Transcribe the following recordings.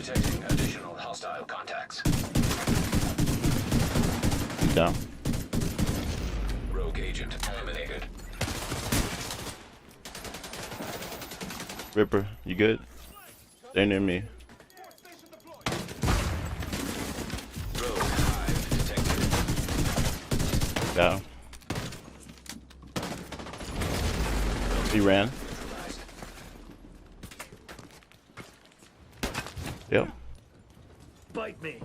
Detecting additional hostile contacts. Down. Rogue agent eliminated. Ripper, you good? Stay near me. Rogue hive detected. Down. He ran. Yep. Bite me.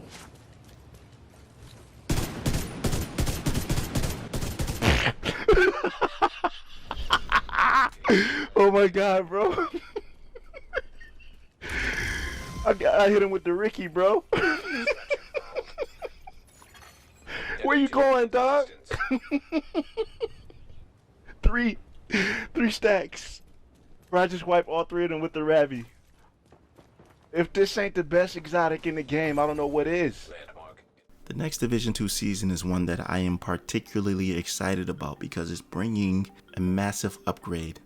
Oh my god, bro. I hit him with the Ricky, bro. Where you going, dog? three stacks. Bro, I just wiped all three of them with the Ravi. If this ain't the best exotic in the game, I don't know what is. The next Division 2 season is one that I am particularly excited about because it's bringing a massive upgrade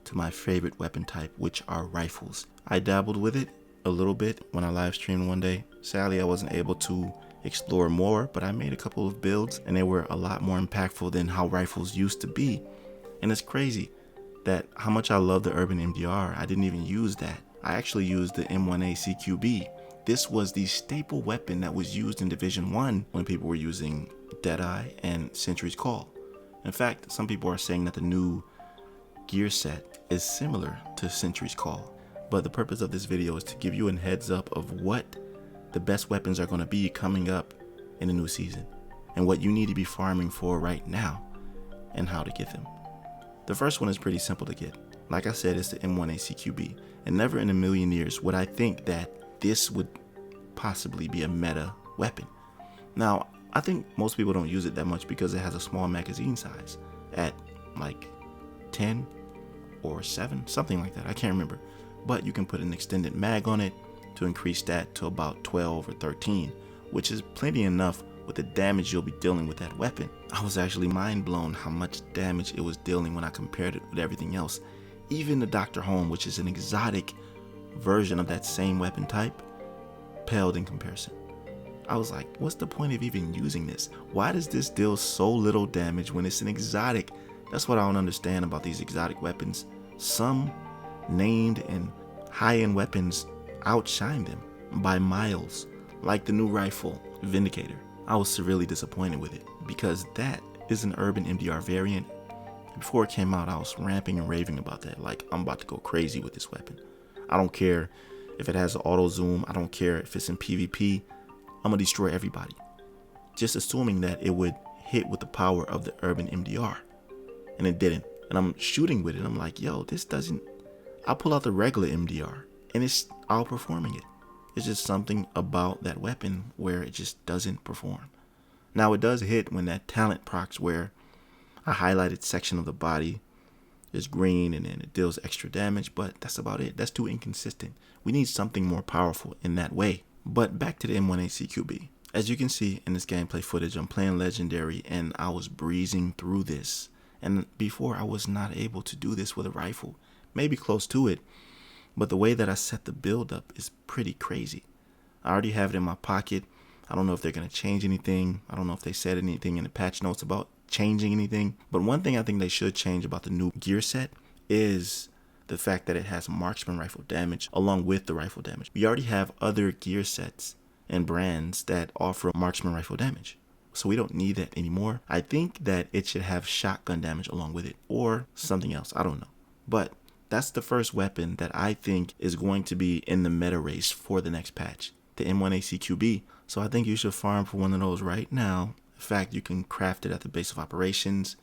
to my favorite weapon type, which are rifles. I dabbled with it a little bit when I live streamed one day. Sadly, I wasn't able to explore more, but I made a couple of builds and they were a lot more impactful than how rifles used to be. And it's crazy that how much I love the Urban MDR, I didn't even use that. I actually used the M1A CQB. This was the staple weapon that was used in Division 1 when people were using Deadeye and Sentry's Call. In fact, some people are saying that the new gear set is similar to Sentry's Call. But the purpose of this video is to give you a heads up of what the best weapons are going to be coming up in the new season and what you need to be farming for right now and how to get them. The first one is pretty simple to get. Like I said, it's the M1A CQB, and never in a million years would I think that this would possibly be a meta weapon. Now, I think most people don't use it that much because it has a small magazine size at like 10 or 7, something like that. I can't remember. But you can put an extended mag on it to increase that to about 12 or 13, which is plenty enough with the damage you'll be dealing with that weapon. I was actually mind blown how much damage it was dealing when I compared it with everything else. Even the Dr. Home, which is an exotic version of that same weapon type, paled in comparison. I was like, what's the point of even using this? Why does this deal so little damage when it's an exotic? That's what I don't understand about these exotic weapons. Some named and high-end weapons outshine them by miles, like the new rifle, Vindicator. I was severely disappointed with it because that is an Urban MDR variant. Before it came out, I was ramping and raving about that. Like, I'm about to go crazy with this weapon. I don't care if it has auto zoom. I don't care if it's in PvP. I'm gonna destroy everybody. Just assuming that it would hit with the power of the Urban MDR. And it didn't. And I'm shooting with it. I'm like, yo, this doesn't. I pull out the regular MDR and it's outperforming it. It's just something about that weapon where it just doesn't perform. Now it does hit when that talent procs where a highlighted section of the body is green and then it deals extra damage, but that's about it. That's too inconsistent. We need something more powerful in that way. But back to the M1A CQB. As you can see in this gameplay footage, I'm playing Legendary and I was breezing through this. And before I was not able to do this with a rifle. Maybe close to it, but the way that I set the build up is pretty crazy. I already have it in my pocket. I don't know if they're going to change anything. I don't know if they said anything in the patch notes about changing anything. But one thing I think they should change about the new gear set is the fact that it has marksman rifle damage along with the rifle damage. We already have other gear sets and brands that offer marksman rifle damage. So we don't need that anymore. I think that it should have shotgun damage along with it or something else. I don't know. But that's the first weapon that I think is going to be in the meta race for the next patch, the M1A CQB. So I think you should farm for one of those right now. In fact, you can craft it at the base of operations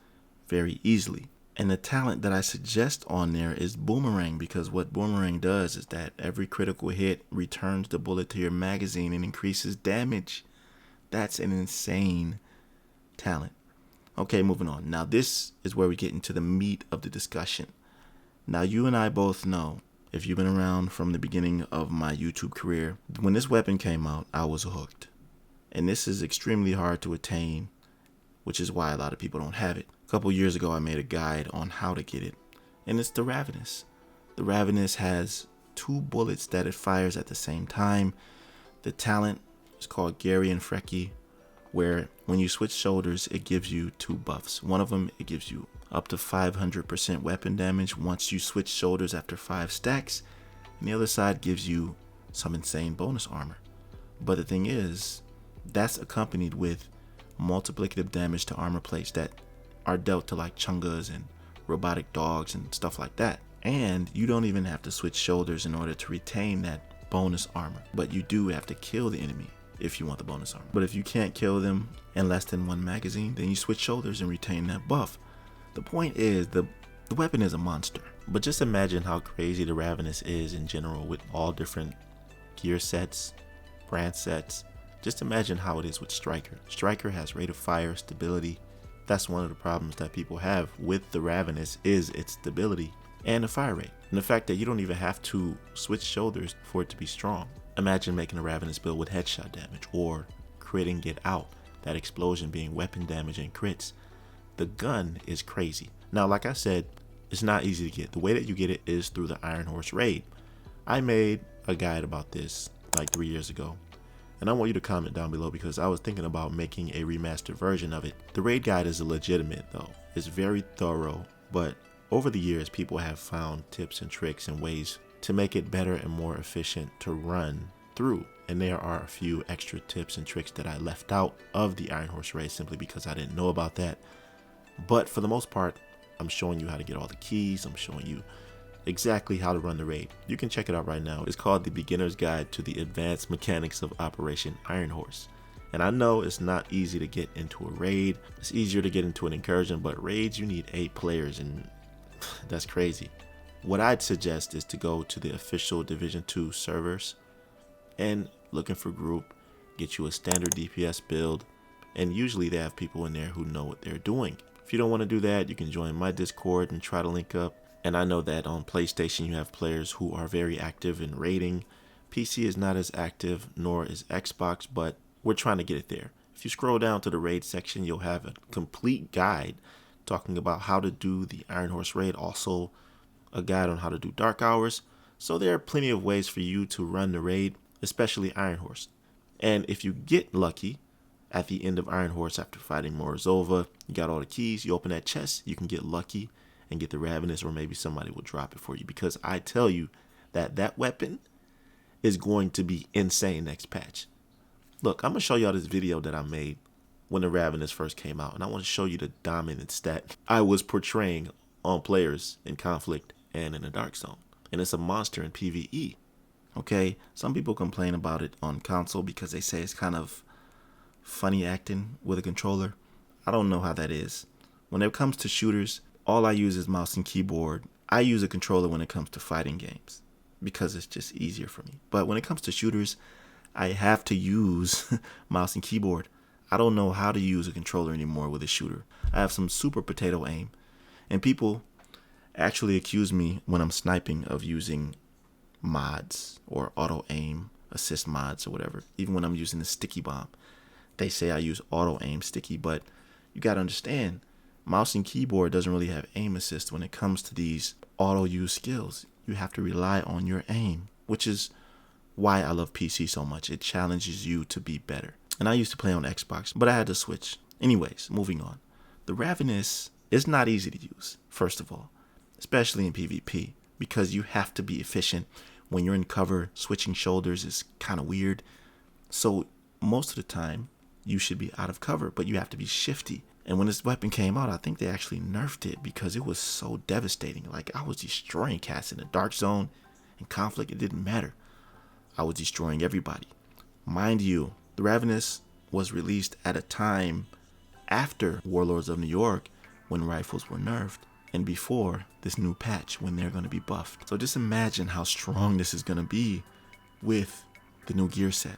very easily. And the talent that I suggest on there is Boomerang, because what Boomerang does is that every critical hit returns the bullet to your magazine and increases damage. That's an insane talent. Okay, moving on. Now this is where we get into the meat of the discussion. Now you and I both know, if you've been around from the beginning of my YouTube career, when this weapon came out, I was hooked. And this is extremely hard to attain, which is why a lot of people don't have it. A couple years ago, I made a guide on how to get it, and it's the Ravenous. The Ravenous has 2 bullets that it fires at the same time, The talent is called 𝐥𝐢𝐤𝐞, where when you switch shoulders, it gives you 2 buffs. One of them, it gives you up to 500% weapon damage once you switch shoulders after 5 stacks, and the other side gives you some insane bonus armor. But the thing is, that's accompanied with multiplicative damage to armor plates that are dealt to like chungas and robotic dogs and stuff like that. And you don't even have to switch shoulders in order to retain that bonus armor, but you do have to kill the enemy if you want the bonus armor. But if you can't kill them in less than 1 magazine, then you switch shoulders and retain that buff. The point is, the weapon is a monster. But just imagine how crazy the Ravenous is in general, with all different gear sets, brand sets. Just imagine how it is with Striker. Striker has rate of fire, stability. That's one of the problems that people have with the Ravenous, is its stability and the fire rate. And the fact that you don't even have to switch shoulders for it to be strong. Imagine making a Ravenous build with headshot damage, or critting it out, that explosion being weapon damage and crits. The gun is crazy. Now, like I said, it's not easy to get. The way that you get it is through the Iron Horse raid. I made a guide about this like 3 years ago, and I want you to comment down below because I was thinking about making a remastered version of it. The raid guide is legitimate though. It's very thorough, but over the years people have found tips and tricks and ways to make it better and more efficient to run through. And there are a few extra tips and tricks that I left out of the Iron Horse raid simply because I didn't know about that. But for the most part, I'm showing you how to get all the keys. I'm showing you exactly how to run the raid. You can check it out right now. It's called The Beginner's Guide to the Advanced Mechanics of Operation Iron Horse. And I know it's not easy to get into a raid. It's easier to get into an incursion, but raids, you need 8 players, and that's crazy. What I'd suggest is to go to the official Division 2 servers and looking for group, get you a standard DPS build, and usually they have people in there who know what they're doing. If you don't want to do that, you can join my Discord and try to link up. And I know that on PlayStation you have players who are very active in raiding. PC is not as active, nor is Xbox, but we're trying to get it there. If you scroll down to the raid section, you'll have a complete guide talking about how to do the Iron Horse raid, also a guide on how to do Dark Hours. So there are plenty of ways for you to run the raid, especially Iron Horse. And if you get lucky at the end of Iron Horse after fighting Morozova, you got all the keys, you open that chest, you can get lucky and get the Ravenous, or maybe somebody will drop it for you, because I tell you that that weapon is going to be insane next patch. Look, I'm going to show y'all this video that I made when the Ravenous first came out, and I want to show you the dominance that I was portraying on players in Conflict and in the Dark Zone. And it's a monster in PvE. Okay, some people complain about it on console because they say it's kind of funny acting with a controller. I don't know how that is. When it comes to shooters, all I use is mouse and keyboard. I use a controller when it comes to fighting games because it's just easier for me. But when it comes to shooters, I have to use mouse and keyboard. I don't know how to use a controller anymore with a shooter. I have some super potato aim, and people actually accuse me when I'm sniping of using mods or auto aim assist mods or whatever. Even when I'm using the sticky bomb, they say I use auto aim sticky, but you got to understand, mouse and keyboard doesn't really have aim assist when it comes to these auto use skills. You have to rely on your aim, which is why I love PC so much. It challenges you to be better. And I used to play on Xbox, but I had to switch. Anyways, moving on. The Ravenous is not easy to use, first of all, especially in PvP, because you have to be efficient. When you're in cover, switching shoulders is kind of weird. So most of the time, you should be out of cover, but you have to be shifty. And when this weapon came out, I think they actually nerfed it because it was so devastating. Like, I was destroying cats in the Dark Zone and Conflict. It didn't matter. I was destroying everybody. Mind you, the Ravenous was released at a time after Warlords of New York, when rifles were nerfed, and before this new patch when they're going to be buffed. So just imagine how strong this is going to be with the new gear set.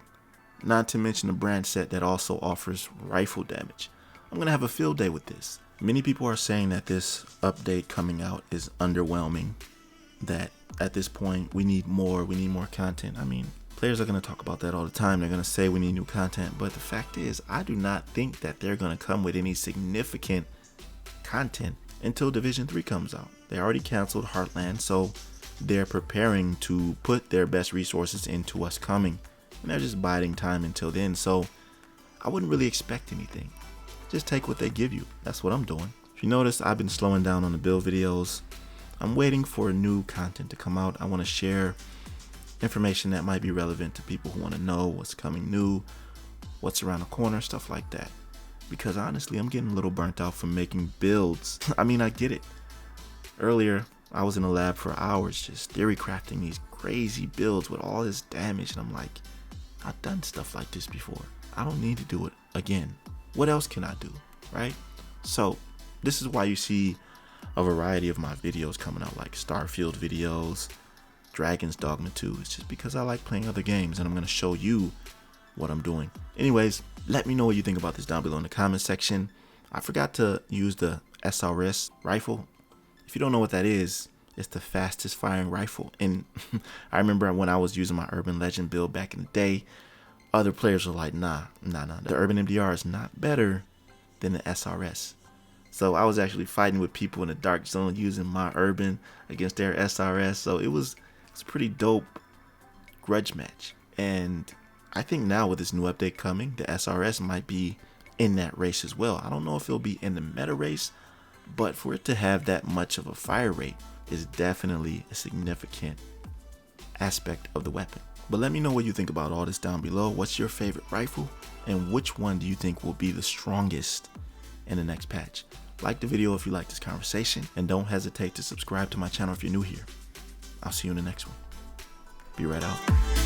Not to mention the brand set that also offers rifle damage. I'm going to have a field day with this. Many people are saying that this update coming out is underwhelming, that at this point we need more content. I mean, players are going to talk about that all the time. They're going to say we need new content, but the fact is, I do not think that they're going to come with any significant content until Division 3 comes out. They already canceled Heartland, so they're preparing to put their best resources into what's coming. and they're just biding time until then, so I wouldn't really expect anything. Just take what they give you. That's what I'm doing. If you notice, I've been slowing down on the build videos. I'm waiting for new content to come out. I want to share information that might be relevant to people who want to know what's coming new, what's around the corner, stuff like that. Because honestly, I'm getting a little burnt out from making builds. I mean, I get it. Earlier, I was in the lab for hours just theory crafting these crazy builds with all this damage, and I'm like, I've done stuff like this before. I don't need to do it again. What else can I do, right? So this is why you see a variety of my videos coming out, like Starfield videos, Dragon's Dogma 2. It's just because I like playing other games, and I'm going to show you what I'm doing. Anyways, let me know what you think about this down below in the comment section. I forgot to use the SRS rifle. If you don't know what that is, it's the fastest firing rifle. And I remember when I was using my Urban Legend build back in the day, other players were like, nah, the Urban MDR is not better than the SRS. So I was actually fighting with people in the dark zone using my Urban against their SRS. So it's a pretty dope grudge match. And I think now with this new update coming, the SRS might be in that race as well. I don't know if it'll be in the meta race, but for it to have that much of a fire rate is definitely a significant aspect of the weapon. But let me know what you think about all this down below. What's your favorite rifle, and which one do you think will be the strongest in the next patch? Like the video if you like this conversation, and don't hesitate to subscribe to my channel if you're new here. I'll see you in the next one. Be right out.